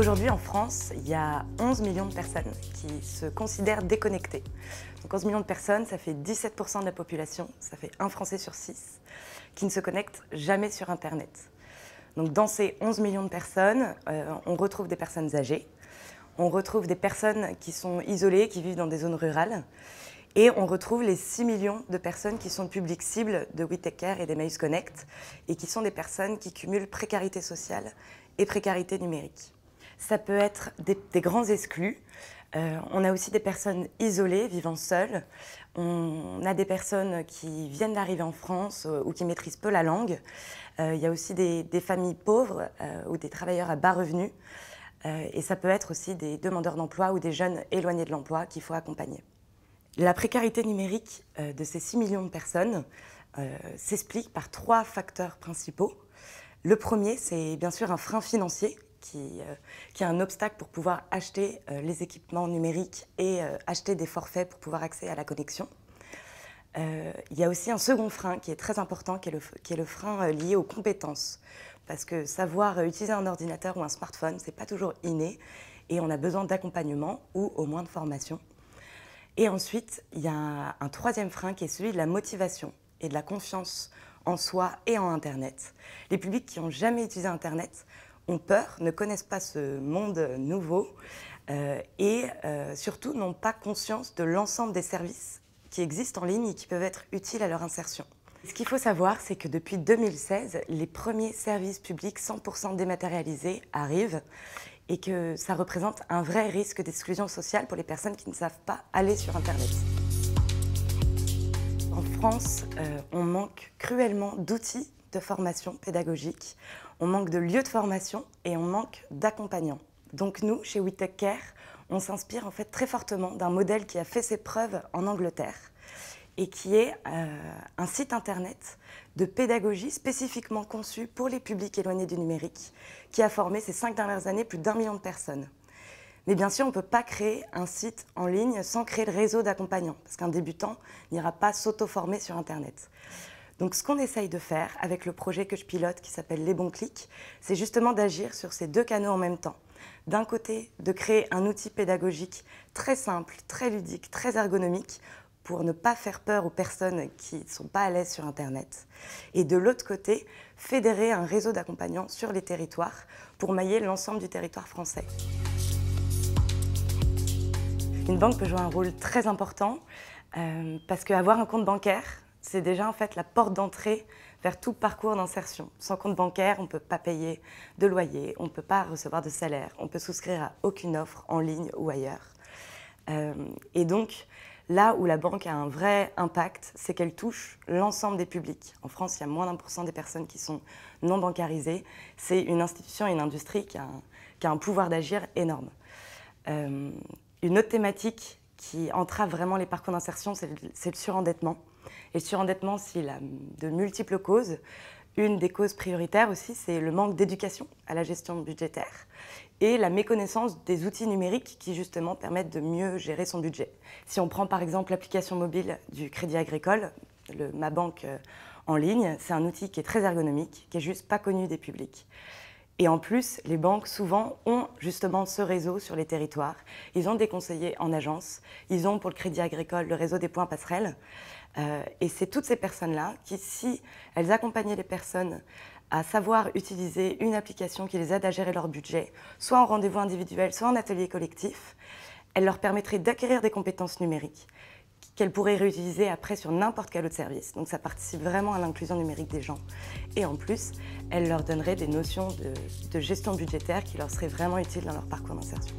Aujourd'hui en France, il y a 11 millions de personnes qui se considèrent déconnectées. Donc 11 millions de personnes, ça fait 17% de la population, ça fait un Français sur 6 qui ne se connecte jamais sur Internet. Donc dans ces 11 millions de personnes, on retrouve des personnes âgées, on retrouve des personnes qui sont isolées, qui vivent dans des zones rurales, et on retrouve les 6 millions de personnes qui sont le public cible de We Take Care et d'Emmaüs Connect, et qui sont des personnes qui cumulent précarité sociale et précarité numérique. Ça peut être des grands exclus. On a aussi des personnes isolées, vivant seules. On a des personnes qui viennent d'arriver en France ou qui maîtrisent peu la langue. Il y a aussi des familles pauvres ou des travailleurs à bas revenus. Et ça peut être aussi des demandeurs d'emploi ou des jeunes éloignés de l'emploi qu'il faut accompagner. La précarité numérique de ces 6 millions de personnes s'explique par 3 facteurs principaux. Le premier, c'est bien sûr un frein financier qui est un obstacle pour pouvoir acheter les équipements numériques et acheter des forfaits pour pouvoir accéder à la connexion. Il y a aussi un second frein qui est très important, qui est le frein lié aux compétences. Parce que savoir utiliser un ordinateur ou un smartphone, ce n'est pas toujours inné et on a besoin d'accompagnement ou au moins de formation. Et ensuite, il y a un troisième frein qui est celui de la motivation et de la confiance en soi et en Internet. Les publics qui n'ont jamais utilisé Internet ont peur, ne connaissent pas ce monde nouveau et surtout n'ont pas conscience de l'ensemble des services qui existent en ligne et qui peuvent être utiles à leur insertion. Ce qu'il faut savoir, c'est que depuis 2016, les premiers services publics 100% dématérialisés arrivent et que ça représente un vrai risque d'exclusion sociale pour les personnes qui ne savent pas aller sur Internet. En France, on manque cruellement d'outils de formation pédagogique, on manque de lieux de formation et on manque d'accompagnants. Donc nous, chez We Take Care, on s'inspire en fait très fortement d'un modèle qui a fait ses preuves en Angleterre et qui est un site internet de pédagogie spécifiquement conçu pour les publics éloignés du numérique, qui a formé ces 5 dernières années plus d'1 million de personnes. Mais bien sûr, on ne peut pas créer un site en ligne sans créer le réseau d'accompagnants, parce qu'un débutant n'ira pas s'auto-former sur Internet. Donc ce qu'on essaye de faire avec le projet que je pilote qui s'appelle Les Bons Clics, c'est justement d'agir sur ces 2 canaux en même temps. D'un côté, de créer un outil pédagogique très simple, très ludique, très ergonomique pour ne pas faire peur aux personnes qui ne sont pas à l'aise sur Internet. Et de l'autre côté, fédérer un réseau d'accompagnants sur les territoires pour mailler l'ensemble du territoire français. Une banque peut jouer un rôle très important parce qu'avoir un compte bancaire, c'est déjà en fait la porte d'entrée vers tout parcours d'insertion. Sans compte bancaire, on ne peut pas payer de loyer, on ne peut pas recevoir de salaire, on ne peut souscrire à aucune offre en ligne ou ailleurs. Et donc, là où la banque a un vrai impact, c'est qu'elle touche l'ensemble des publics. En France, il y a moins d'1% des personnes qui sont non bancarisées. C'est une institution et une industrie qui a un pouvoir d'agir énorme. Une autre thématique qui entrave vraiment les parcours d'insertion, c'est le surendettement. Et le surendettement, il a de multiples causes. Une des causes prioritaires aussi, c'est le manque d'éducation à la gestion budgétaire et la méconnaissance des outils numériques qui justement permettent de mieux gérer son budget. Si on prend par exemple l'application mobile du Crédit Agricole, Ma Banque en ligne, c'est un outil qui est très ergonomique, qui est juste pas connu des publics. Et en plus, les banques souvent ont justement ce réseau sur les territoires. Ils ont des conseillers en agence, ils ont pour le Crédit Agricole le réseau des points passerelles. Et c'est toutes ces personnes-là qui, si elles accompagnaient les personnes à savoir utiliser une application qui les aide à gérer leur budget, soit en rendez-vous individuel, soit en atelier collectif, elles leur permettraient d'acquérir des compétences numériques qu'elles pourraient réutiliser après sur n'importe quel autre service. Donc ça participe vraiment à l'inclusion numérique des gens. Et en plus, elles leur donneraient des notions de gestion budgétaire qui leur seraient vraiment utiles dans leur parcours d'insertion.